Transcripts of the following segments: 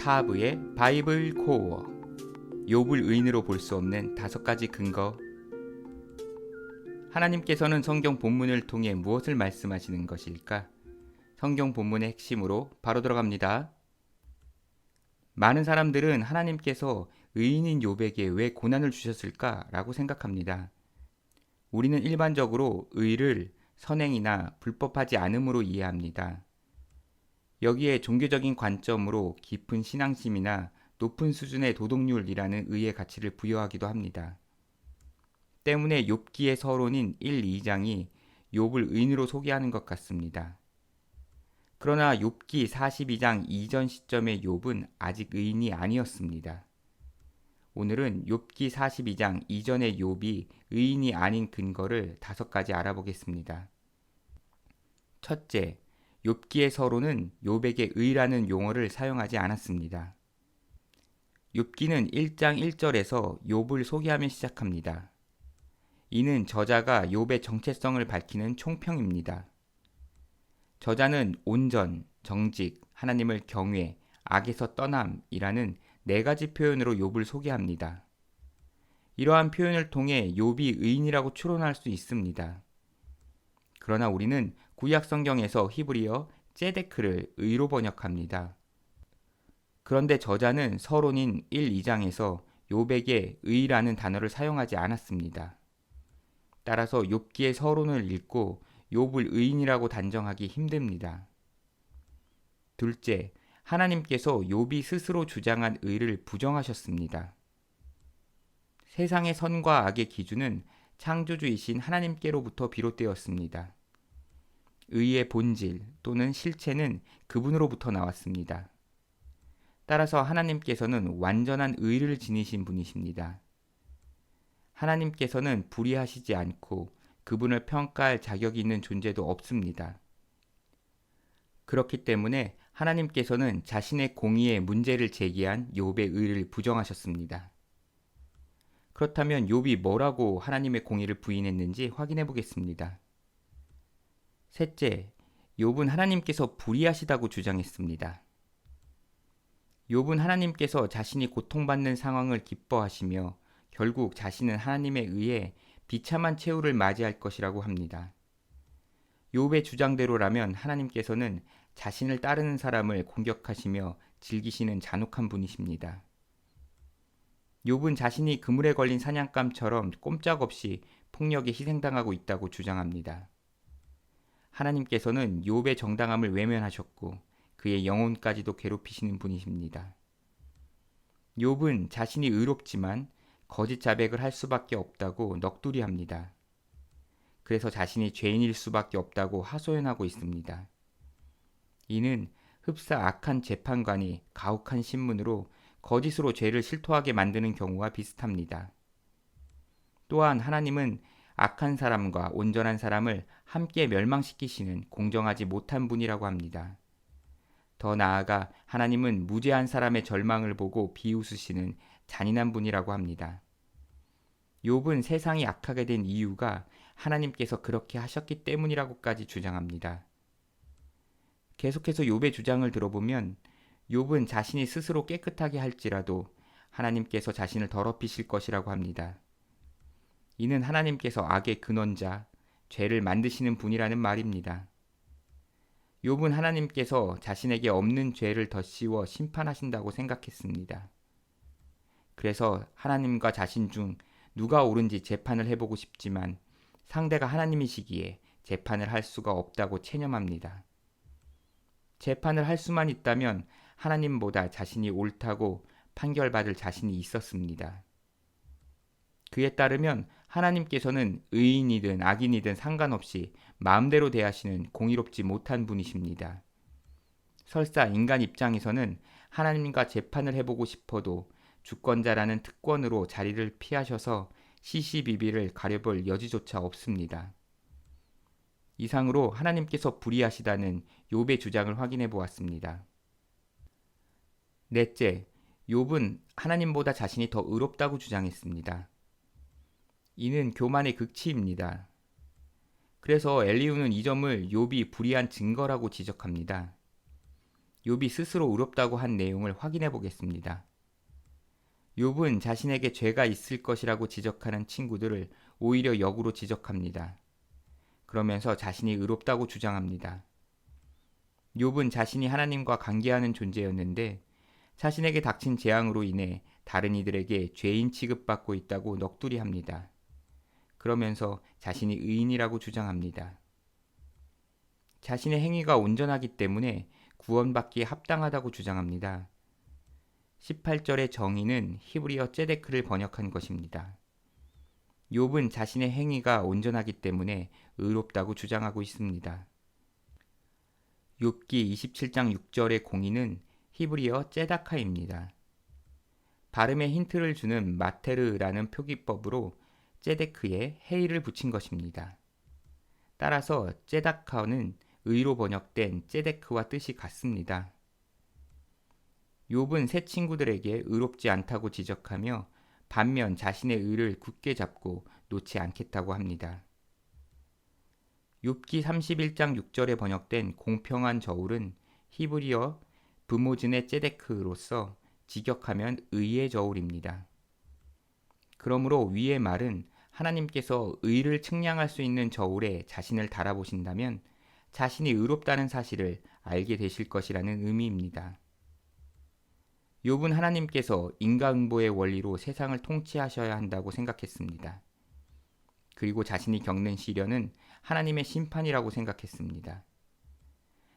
타브의 바이블 코어. 욥을 의인으로 볼 수 없는 5가지 근거. 하나님께서는 성경 본문을 통해 무엇을 말씀하시는 것일까? 성경 본문의 핵심으로 바로 들어갑니다. 많은 사람들은 하나님께서 의인인 욥에게 왜 고난을 주셨을까라고 생각합니다. 우리는 일반적으로 의를 선행이나 불법하지 않음으로 이해합니다. 여기에 종교적인 관점으로 깊은 신앙심이나 높은 수준의 도덕률이라는 의의 가치를 부여하기도 합니다. 때문에 욥기의 서론인 1, 2장이 욥을 의인으로 소개하는 것 같습니다. 그러나 욥기 42장 이전 시점의 욥은 아직 의인이 아니었습니다. 오늘은 욥기 42장 이전의 욥이 의인이 아닌 근거를 5가지 알아보겠습니다. 첫째, 욥기의 서론은 욥에게 의라는 용어를 사용하지 않았습니다. 욥기는 1장 1절에서 욥을 소개하며 시작합니다. 이는 저자가 욥의 정체성을 밝히는 총평입니다. 저자는 온전, 정직, 하나님을 경외, 악에서 떠남이라는 4가지 표현으로 욥을 소개합니다. 이러한 표현을 통해 욥이 의인이라고 추론할 수 있습니다. 그러나 우리는 구약 성경에서 히브리어 ጼ데크를 의로 번역합니다. 그런데 저자는 서론인 1, 2장에서 욥에게 의라는 단어를 사용하지 않았습니다. 따라서 욥기의 서론을 읽고 욥을 의인이라고 단정하기 힘듭니다. 둘째, 하나님께서 욥이 스스로 주장한 의를 부정하셨습니다. 세상의 선과 악의 기준은 창조주이신 하나님께로부터 비롯되었습니다. 의의 본질 또는 실체는 그분으로부터 나왔습니다. 따라서 하나님께서는 완전한 의를 지니신 분이십니다. 하나님께서는 불의하시지 않고 그분을 평가할 자격이 있는 존재도 없습니다. 그렇기 때문에 하나님께서는 자신의 공의에 문제를 제기한 욥의 의를 부정하셨습니다. 그렇다면 욥이 뭐라고 하나님의 공의를 부인했는지 확인해 보겠습니다. 셋째, 욥은 하나님께서 불의하시다고 주장했습니다. 욥은 하나님께서 자신이 고통받는 상황을 기뻐하시며 결국 자신은 하나님에 의해 비참한 최후를 맞이할 것이라고 합니다. 욥의 주장대로라면 하나님께서는 자신을 따르는 사람을 공격하시며 즐기시는 잔혹한 분이십니다. 욥은 자신이 그물에 걸린 사냥감처럼 꼼짝없이 폭력에 희생당하고 있다고 주장합니다. 하나님께서는 욥의 정당함을 외면하셨고 그의 영혼까지도 괴롭히시는 분이십니다. 욥은 자신이 의롭지만 거짓 자백을 할 수밖에 없다고 넋두리합니다. 그래서 자신이 죄인일 수밖에 없다고 하소연하고 있습니다. 이는 흡사 악한 재판관이 가혹한 신문으로 거짓으로 죄를 실토하게 만드는 경우와 비슷합니다. 또한 하나님은 악한 사람과 온전한 사람을 함께 멸망시키시는 공정하지 못한 분이라고 합니다. 더 나아가 하나님은 무죄한 사람의 절망을 보고 비웃으시는 잔인한 분이라고 합니다. 욥은 세상이 악하게 된 이유가 하나님께서 그렇게 하셨기 때문이라고까지 주장합니다. 계속해서 욥의 주장을 들어보면 욥은 자신이 스스로 깨끗하게 할지라도 하나님께서 자신을 더럽히실 것이라고 합니다. 이는 하나님께서 악의 근원자, 죄를 만드시는 분이라는 말입니다. 욥은 하나님께서 자신에게 없는 죄를 덧씌워 심판하신다고 생각했습니다. 그래서 하나님과 자신 중 누가 옳은지 재판을 해보고 싶지만 상대가 하나님이시기에 재판을 할 수가 없다고 체념합니다. 재판을 할 수만 있다면 하나님보다 자신이 옳다고 판결받을 자신이 있었습니다. 그에 따르면 하나님께서는 의인이든 악인이든 상관없이 마음대로 대하시는 공의롭지 못한 분이십니다. 설사 인간 입장에서는 하나님과 재판을 해보고 싶어도 주권자라는 특권으로 자리를 피하셔서 시시비비를 가려볼 여지조차 없습니다. 이상으로 하나님께서 불의하시다는 욥의 주장을 확인해 보았습니다. 넷째, 욥은 하나님보다 자신이 더 의롭다고 주장했습니다. 이는 교만의 극치입니다. 그래서 엘리후는 이 점을 욥이 불의한 증거라고 지적합니다. 욥이 스스로 의롭다고 한 내용을 확인해 보겠습니다. 욥은 자신에게 죄가 있을 것이라고 지적하는 친구들을 오히려 역으로 지적합니다. 그러면서 자신이 의롭다고 주장합니다. 욥은 자신이 하나님과 관계하는 존재였는데 자신에게 닥친 재앙으로 인해 다른 이들에게 죄인 취급받고 있다고 넋두리합니다. 그러면서 자신이 의인이라고 주장합니다. 자신의 행위가 온전하기 때문에 구원받기에 합당하다고 주장합니다. 18절의 정의는 히브리어 ጼ데크를 번역한 것입니다. 욥은 자신의 행위가 온전하기 때문에 의롭다고 주장하고 있습니다. 욥기 27장 6절의 공의는 히브리어 ጼ다카입니다. 발음에 힌트를 주는 마테르라는 표기법으로 ጼ데크에 헤이를 붙인 것입니다. 따라서 ጼ다카는 의로 번역된 ጼ데크와 뜻이 같습니다. 욥은 새 친구들에게 의롭지 않다고 지적하며 반면 자신의 의를 굳게 잡고 놓지 않겠다고 합니다. 욥기 31장 6절에 번역된 공평한 저울은 히브리어 브모즈네 ጼ데크로서 직역하면 의의 저울입니다. 그러므로 위의 말은 하나님께서 의를 측량할 수 있는 저울에 자신을 달아보신다면 자신이 의롭다는 사실을 알게 되실 것이라는 의미입니다. 욥은 하나님께서 인과응보의 원리로 세상을 통치하셔야 한다고 생각했습니다. 그리고 자신이 겪는 시련은 하나님의 심판이라고 생각했습니다.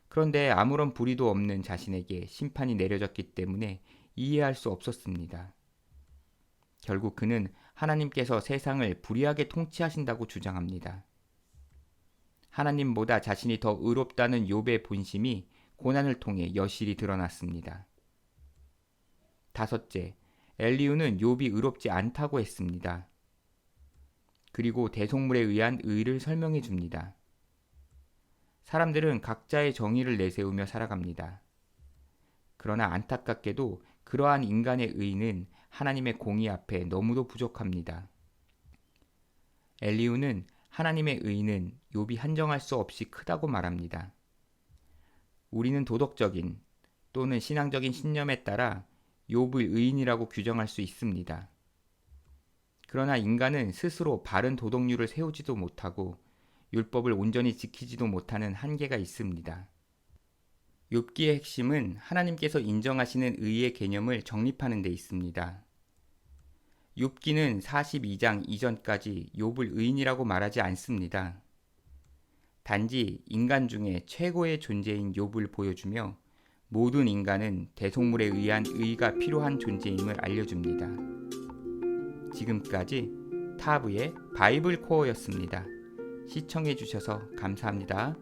그런데 아무런 불의도 없는 자신에게 심판이 내려졌기 때문에 이해할 수 없었습니다. 결국 그는 하나님께서 세상을 불의하게 통치하신다고 주장합니다. 하나님보다 자신이 더 의롭다는 욥의 본심이 고난을 통해 여실히 드러났습니다. 다섯째, 엘리후는 욥이 의롭지 않다고 했습니다. 그리고 대속물에 의한 의를 설명해 줍니다. 사람들은 각자의 정의를 내세우며 살아갑니다. 그러나 안타깝게도 그러한 인간의 의는 하나님의 공의 앞에 너무도 부족합니다. 엘리후는 하나님의 의는 욥이 한정할 수 없이 크다고 말합니다. 우리는 도덕적인 또는 신앙적인 신념에 따라 욥을 의인이라고 규정할 수 있습니다. 그러나 인간은 스스로 바른 도덕률을 세우지도 못하고 율법을 온전히 지키지도 못하는 한계가 있습니다. 욥기의 핵심은 하나님께서 인정하시는 의의 개념을 정립하는 데 있습니다. 욥기는 42장 이전까지 욥을 의인이라고 말하지 않습니다. 단지 인간 중에 최고의 존재인 욥을 보여주며 모든 인간은 대속물에 의한 의가 필요한 존재임을 알려줍니다. 지금까지 타브의 바이블 코어였습니다. 시청해주셔서 감사합니다.